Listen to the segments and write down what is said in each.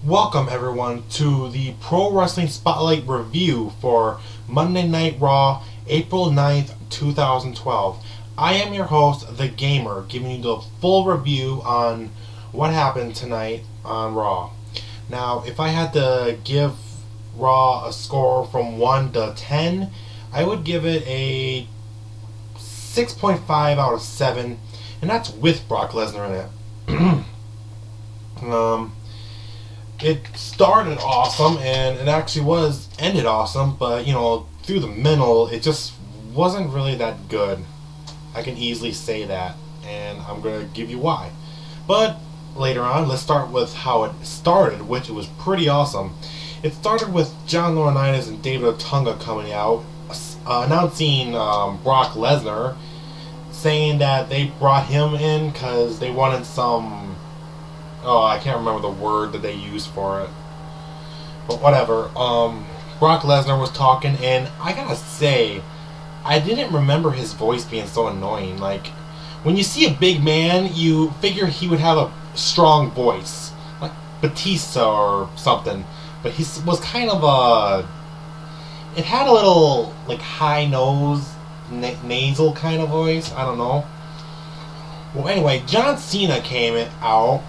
Welcome everyone to the Pro Wrestling Spotlight review for Monday Night Raw, April 9th, 2012. I am your host, The Gamer, giving you the full review on what happened tonight on Raw. Now, if I had to give Raw a score from 1 to 10, I would give it a 6.5 out of 7, and that's with Brock Lesnar in it. It started awesome, and it actually ended awesome, but, through the middle, it just wasn't really that good. I can easily say that, and I'm going to give you why. But later on, let's start with how it started, which was pretty awesome. It started with John Laurinaitis and David Otunga coming out, announcing Brock Lesnar, saying that they brought him in because they wanted some... Oh, I can't remember the word that they used for it. But whatever. Brock Lesnar was talking, and I gotta say, I didn't remember his voice being so annoying. Like, when you see a big man, you figure he would have a strong voice. Like Batista or something. But he was kind of a... It had a little, like, high nose, nasal kind of voice. I don't know. Well, anyway, John Cena came out.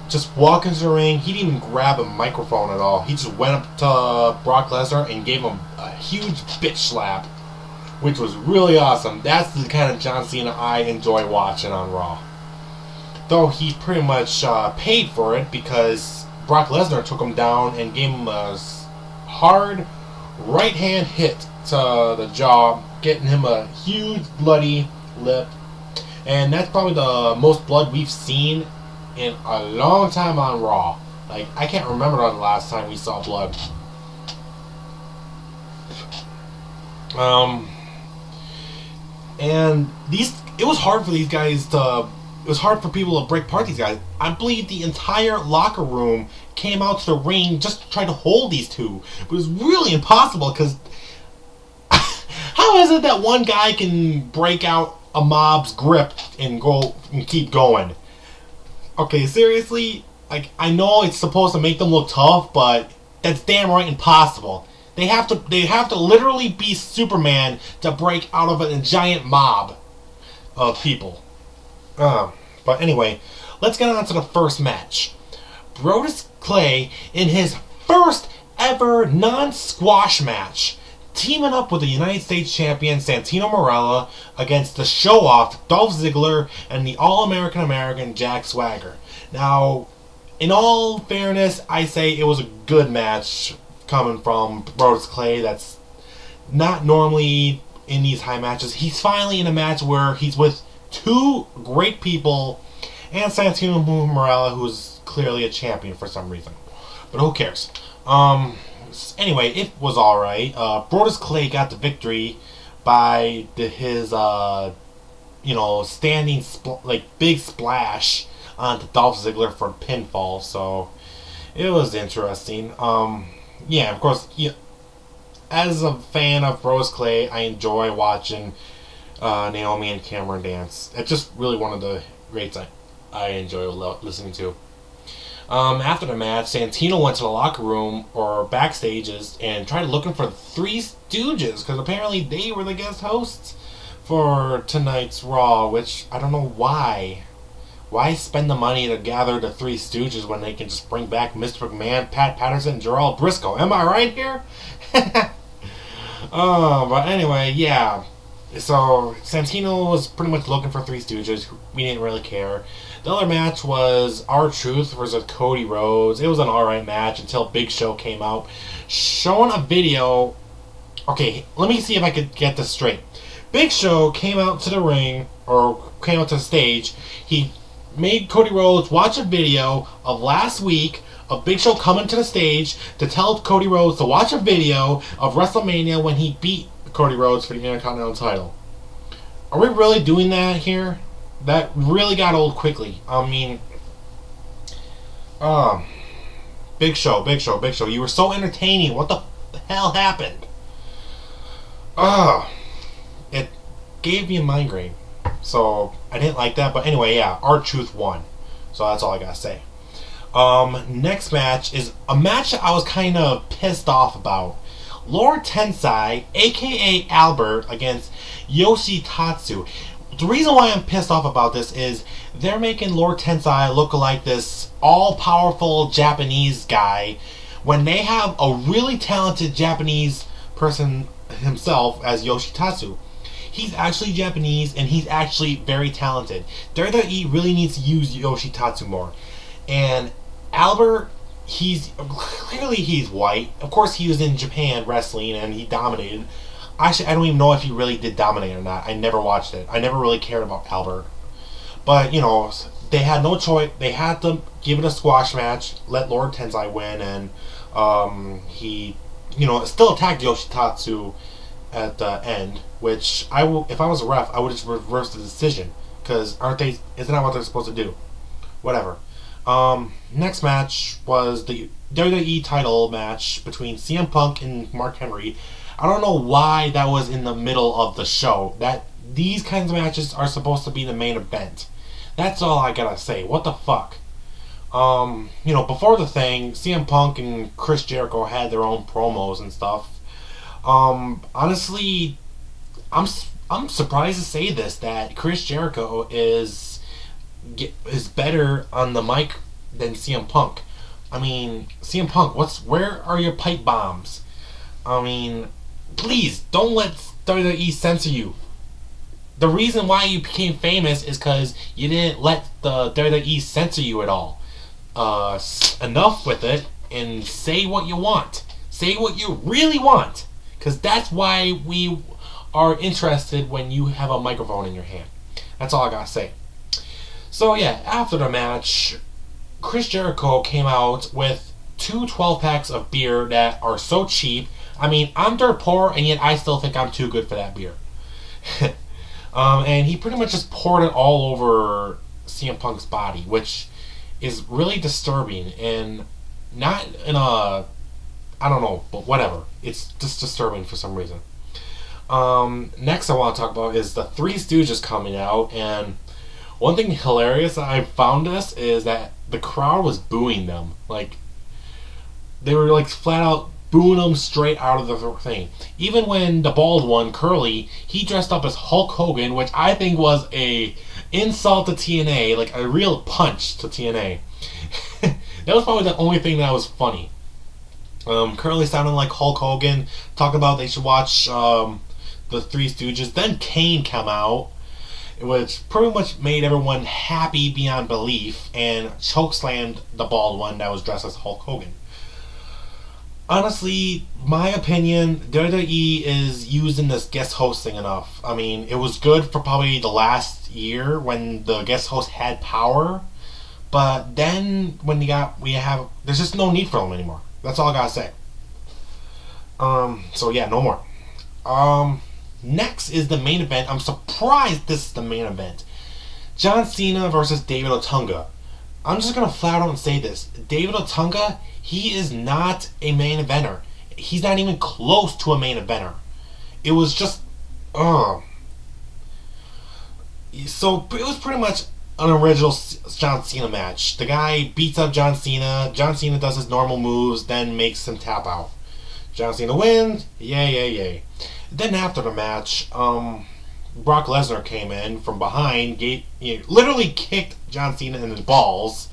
Just walk into the ring. He didn't even grab a microphone at all. He just went up to Brock Lesnar and gave him a huge bitch slap, which was really awesome. That's the kind of John Cena I enjoy watching on Raw. Though he pretty much paid for it because Brock Lesnar took him down and gave him a hard right hand hit to the jaw, getting him a huge bloody lip. And that's probably the most blood we've seen in a long time on Raw. Like, I can't remember the last time we saw blood. And it was hard for these guys to... It was hard for people to break apart these guys. I believe the entire locker room came out to the ring just to try to hold these two. But it was really impossible because... How is it that one guy can break out a mob's grip and go and keep going? Okay, seriously, like, I know it's supposed to make them look tough, but that's damn right impossible. They have to literally be Superman to break out of a giant mob of people. But anyway, let's get on to the first match. Brodus Clay in his first ever non-squash match, teaming up with the United States champion Santino Marella against the show-off Dolph Ziggler and the All-American Jack Swagger. Now, in all fairness, I say it was a good match coming from Brodus Clay. That's not normally in these high matches. He's finally in a match where he's with two great people and Santino Marella, who's clearly a champion for some reason. But who cares? Anyway, it was alright. Brodus Clay got the victory by his, standing, big splash onto Dolph Ziggler for a pinfall. So, it was interesting. Of course, as a fan of Brodus Clay, I enjoy watching Naomi and Cameron dance. It's just really one of the greats I enjoy listening to. After the match, Santino went to the locker room or backstages and tried looking for the Three Stooges because apparently they were the guest hosts for tonight's Raw, which I don't know why. Why spend the money to gather the Three Stooges when they can just bring back Mr. McMahon, Pat Patterson, and Gerald Briscoe? Am I right here? But anyway, yeah. So, Santino was pretty much looking for Three Stooges. We didn't really care. The other match was R-Truth versus Cody Rhodes. It was an alright match until Big Show came out, showing a video. Okay, let me see if I could get this straight. Big Show came out to the ring, or came out to the stage. He made Cody Rhodes watch a video of last week of Big Show coming to the stage to tell Cody Rhodes to watch a video of WrestleMania when he beat Cody Rhodes for the Intercontinental title. Are we really doing that here? That really got old quickly. I mean, Big Show. You were so entertaining. What the hell happened? It gave me a migraine. So, I didn't like that. But anyway, yeah, R-Truth won. So, that's all I gotta say. Next match is a match I was kind of pissed off about. Lord Tensai, aka Albert, against Yoshitatsu. The reason why I'm pissed off about this is they're making Lord Tensai look like this all-powerful Japanese guy when they have a really talented Japanese person himself as Yoshitatsu. He's actually Japanese and he's actually very talented. WWE really needs to use Yoshitatsu more. And Albert, he's white. Of course, he was in Japan wrestling and he dominated. Actually, I don't even know if he really did dominate or not. I never watched it. I never really cared about Albert. But, you know, they had no choice. They had to give it a squash match, let Lord Tensai win, and he, you know, still attacked Yoshitatsu at the end, which if I was a ref, I would just reverse the decision. Because isn't that what they're supposed to do? Whatever. Next match was the WWE title match between CM Punk and Mark Henry. I don't know why that was in the middle of the show. These kinds of matches are supposed to be the main event. That's all I gotta say. What the fuck? You know, before the thing, CM Punk and Chris Jericho had their own promos and stuff. Honestly, I'm surprised to say this, that Chris Jericho is better on the mic than CM Punk. I mean, CM Punk, where are your pipe bombs? I mean, please don't let WWE censor you. The reason why you became famous is because you didn't let the WWE censor you at all. Enough with it and say what you want. Say what you really want. Because that's why we are interested when you have a microphone in your hand. That's all I gotta say. So yeah, after the match, Chris Jericho came out with 2 12-packs of beer that are so cheap. I mean, I'm dirt poor, and yet I still think I'm too good for that beer. And he pretty much just poured it all over CM Punk's body, which is really disturbing, and not in a, I don't know, but whatever. It's just disturbing for some reason. Next I want to talk about is the Three Stooges coming out, and one thing hilarious that I found this is that the crowd was booing them. Like, they were like flat out booing them straight out of the thing. Even when the bald one, Curly, he dressed up as Hulk Hogan, which I think was a insult to TNA, like a real punch to TNA. That was probably the only thing that was funny. Curly sounded like Hulk Hogan, talking about they should watch the Three Stooges. Then Kane came out, which pretty much made everyone happy beyond belief, and chokeslammed the bald one that was dressed as Hulk Hogan. Honestly, my opinion, WWE is using this guest hosting enough. I mean, it was good for probably the last year when the guest host had power, but then when there's just no need for them anymore. That's all I gotta say. So yeah, no more. Next is the main event. I'm surprised this is the main event. John Cena versus David Otunga. I'm just gonna flat out and say this. David Otunga, he is not a main eventer. He's not even close to a main eventer. It was just, So it was pretty much an original John Cena match. The guy beats up John Cena. John Cena does his normal moves, then makes him tap out. John Cena wins. Yay. Then after the match, Brock Lesnar came in from behind, literally kicked John Cena in the balls,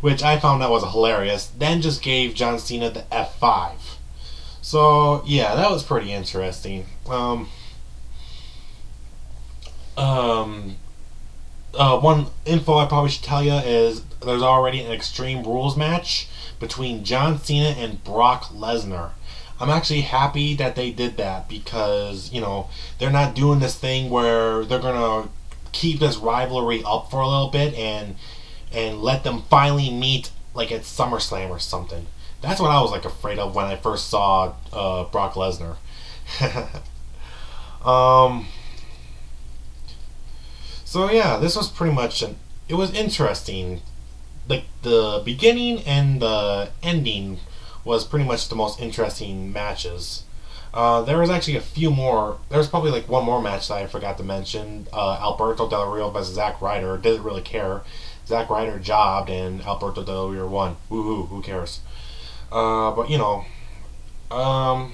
which I found that was hilarious. Then just gave John Cena the F5. So yeah, that was pretty interesting. One info I probably should tell you is there's already an Extreme Rules match between John Cena and Brock Lesnar. I'm actually happy that they did that because, you know, they're not doing this thing where they're going to keep this rivalry up for a little bit and let them finally meet like at SummerSlam or something. That's what I was like afraid of when I first saw Brock Lesnar. So yeah, this was pretty much it was interesting. Like the beginning and the ending was pretty much the most interesting matches. There was actually a few more. There was probably like one more match that I forgot to mention. Alberto Del Rio versus Zack Ryder. Didn't really care. Zack Ryder jobbed and Alberto Del Rio won. Woohoo! Who cares? But um,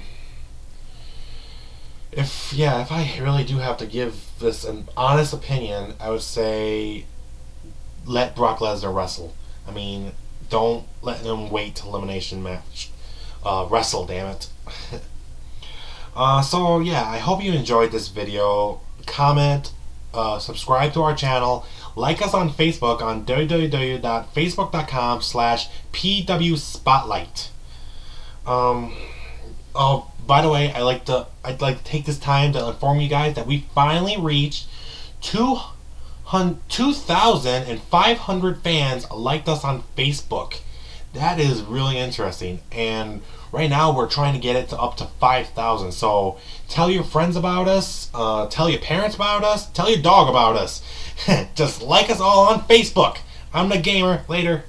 if I really do have to give this an honest opinion, I would say let Brock Lesnar wrestle. I mean, don't let him wait to elimination match. Wrestle, damn it. So yeah, I hope you enjoyed this video. Comment, subscribe to our channel, like us on Facebook on www.facebook.com/pwspotlight. Oh, by the way, I'd like to take this time to inform you guys that we finally reached 2,500 fans liked us on Facebook. That is really interesting, and right now we're trying to get it to up to 5,000. So tell your friends about us, tell your parents about us, tell your dog about us. Just like us all on Facebook. I'm the Gamer. Later.